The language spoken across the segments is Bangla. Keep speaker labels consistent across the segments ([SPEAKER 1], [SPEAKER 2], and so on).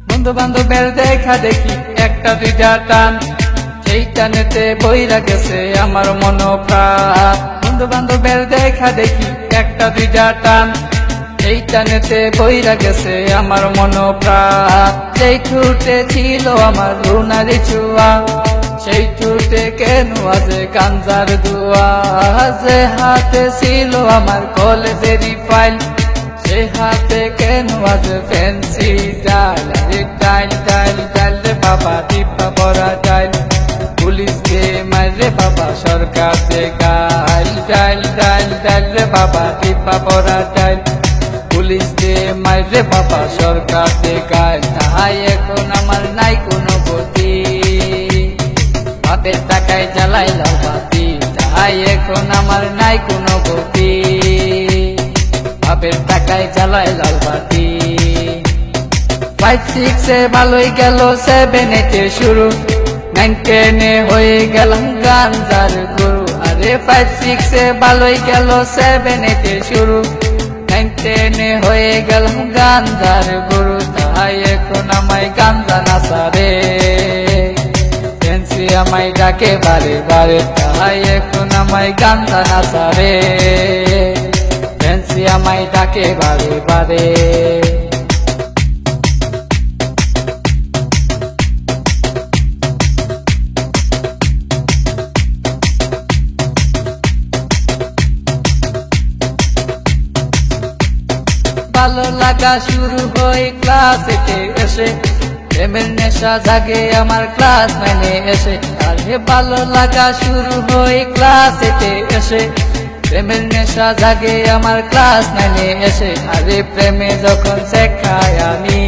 [SPEAKER 1] বন্ধু বান্ধবের দেখা দেখি একটা দুইটা টান, সেই টানেতে বইরা গেছে আমার মন প্রাণ। বন্ধু বান্ধবের দেখা দেখি একটা দুইটা টান, সেই টানেতে বইরা গেছে আমার মন প্রাণ। সেই ঠুটে ছিল আমার রুনারি ছোঁয়া, সেই ঠুটে কেন আছে গাঞ্জার দুয়া। যে হাতে ছিল আমার কলেজেরই ফাইল, সে হাতে কেন আজ ফ্যান্সি ডাল। ডাইল ডাইল ডাইল রে বাবা টিপা পড়া ডাইল, পুলিশ দে মারে বাবা সরকার দে গাইল। ডাইল ডাইল ডাইল রে বাবা টিপা পড়া ডাইল, পুলিশ দে মারে বাবা সরকার দে গাইল। তাই এখন আমার নাই কোনো গতি, হাতের টাকায় জ্বালাইলাম বাতি। তাই এখন আমার নাই কোনো গতি, বাপের টাকায় জ্বালায় লাল বাতি। 5-6 ভালোই গেল, 7-8 শুরু, 9-10 হয়ে গেলাম গাঞ্জার গুরু। আরে 5-6 ভালোই গেল, 7-8 শুরু, 9-10 হয়ে গেলাম গাঞ্জার গুরু। তাই এখন আমায় গাঞ্জা নাচারে, ফ্যান্সি আমায় ডাকে বারে বারে। তাই এখন আমায় গাঞ্জা নাচারে, ফ্যান্সি আমায় ডাকে বারে বারে। ভালো লাগা শুরু হয় ক্লাস 8 এসে, প্রেমের নেশা জাগে আমার ক্লাস 9 এসে। আরে ভালো লাগা শুরু হয় ক্লাস 8 এসে, প্রেমের নেশা জাগে আমার ক্লাস 9 এসে। আরে প্রেমে যখন শেখাই আমি,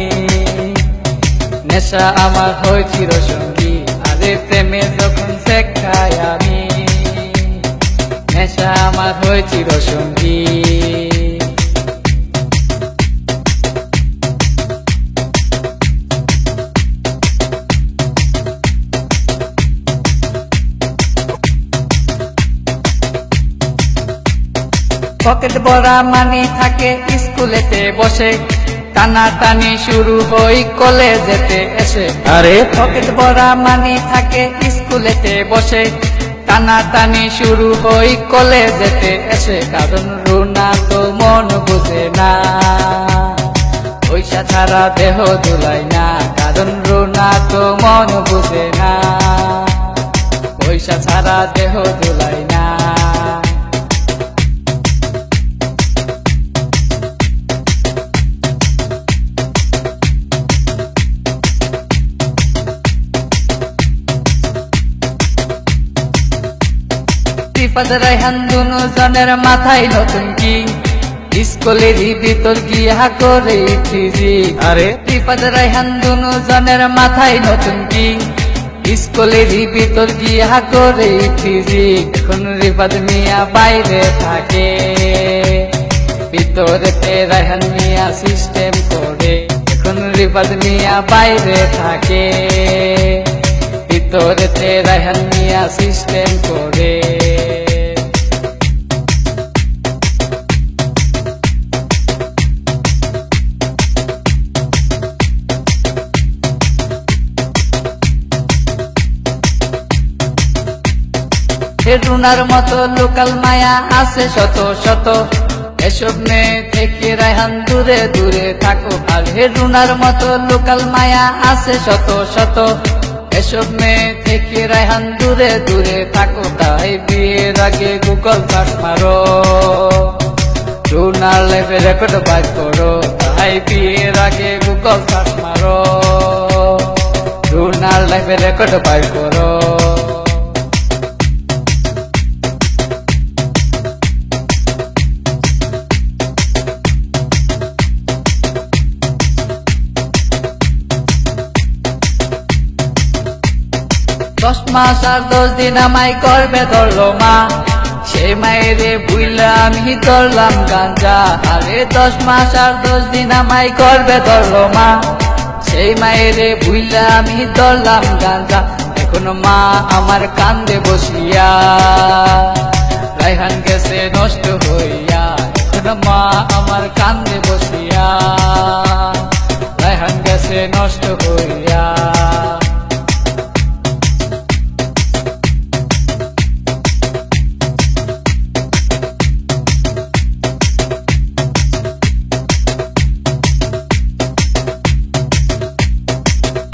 [SPEAKER 1] নেশা আমার হয় চিরসঙ্গী। আরে প্রেমে যখন শেখাই আমি, নেশা আমার হয় চিরসঙ্গী। পকেট ভরা মানি থাকে স্কুলেতে বসে, টানা টানি শুরু হই কলেজেতে এসে। আরে পকেট ভরা মানি থাকে স্কুলেতে বসে, টানা টানি শুরু হই কলেজেতে এসে। কারণ রুনা তো মন বুঝে না, পয়সা ছাড়া দেহ দুলাই না। কারণ রুনা তো মন বুঝে না, পয়সা ছাড়া দেহ দুলাই না। রিফাত রায়হান দুজনের মাথায় নতুন কি, স্কুলেরই ভিতর গিয়া করে ফিজি। আরে রিফাত রায়হান দুজনের মাথায় নতুন কি, স্কুলেরই ভিতর গিয়া করে ফিজি। এখন রিফাত মিয়া বাইরে থাকে, ভিতরেতে রায়হান মিয়া সিস্টেম করে। এখন রিফাত মিয়া বাইরে থাকে, ভিতরেতে রায়হান মিয়া সিস্টেম করে। রুনার মতো লোকাল মায়া আছে শত শত, এসব মেয়ে থেকে রায়হান দূরে দূরে থাকো। আর রুনার মতো লোকাল মায়া আছে শত শত, এসব মেয়ে থেকে রায়হান দূরে দূরে থাকো। তাই বিয়ের আগে গুগল সার্চ মারো, রুনার লাইফে রেকর্ড বাইর করো। তাই বিয়ের আগে গুগল সার্চ মারো, রুনার লাইফে রেকর্ড বাইর করো। 10 মাস আর 10 দিন আমায় করবে ধরলো মা, সেই মায়েরে বুইলা আমি ধরলাম গাঞ্জা। আরে 10 মাস আর 10 দিন আমায় করবে ধরলো মা, সেই মায়েরে বুইলা আমি ধরলাম গাঞ্জা। এখন মা আমার কান্দে বসিয়া, রায়হান গেছে নষ্ট হইয়া। এখন মা আমার কান্দে বসিয়া, রায়হান গেছে নষ্ট হইয়া।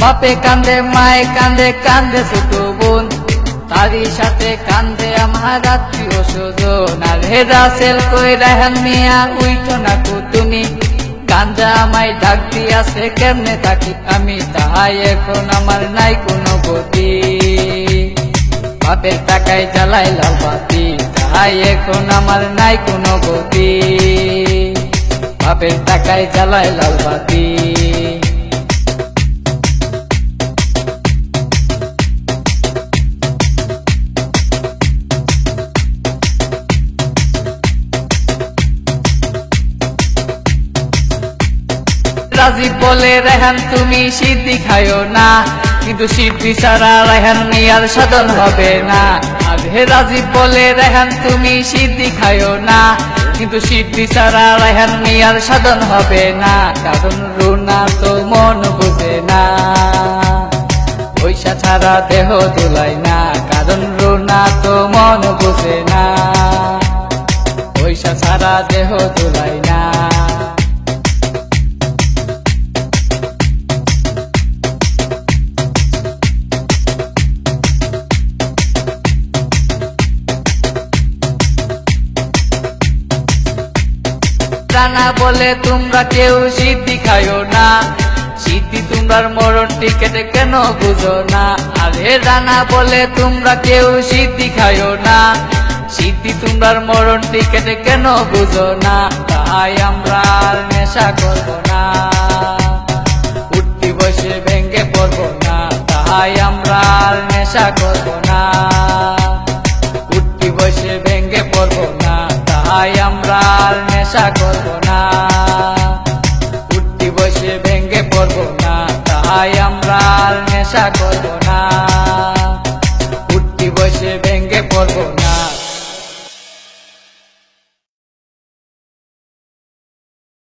[SPEAKER 1] বাপে কান্দে মায়ে কান্দে, কান্দে ছোট বোন, তারই সাথে কান্দে আমার আত্মীয় স্বজন। আর হেরা সেল কই রায়হান মিয়া উইঠো না কো তুমি, গাঞ্জা আমায় ডাক দিয়াছে কেমনে থাকি আমি, তাহাই এখন আমার নাই কোনো গতি। বাপের টাকায় জ্বালাই লাল বাতি, তাহাই এখন আমার নাই কোনো গতি। বাপের টাকায় জ্বালাই লাল বাতি। রাজীব বলে রায়হান তুমি সিদ্ধি খাইও না, কিন্তু সিদ্ধি ছাড়া রায়হান মিয়ার সাধন হবে না। আরে রাজীব বলে রায়হান তুমি সিদ্ধি খাইও না, কিন্তু সিদ্ধি ছাড়া রায়হান মিয়ার সাধন হবে না। কারণ রুনা তো মন বুঝে না, পয়সা ছাড়া দেহ দুলাই না। কারণ রুনা তো মন বুঝে না, পয়সা ছাড়া দেহ দুলাই না। রানা বলে তোমরা কেউ সিদ্ধি খাইও না, সিদ্ধি তোমরার মরণ টিকেটে কেন বুঝো না। আরে রানা বলে তোমরা কেউ সিদ্ধি খাইও না, সিদ্ধি তোমরার মরণ টিকেটে কেন বুঝো না। তাই আমরা আর নেশা করবো না, উঠতি বসে ভেঙ্গে পড়বো না। তাই আমরা আর নেশা করবো না, উঠতি বসে ভেঙ্গে পড়বো না। তাই আমরা আর নেশা করবো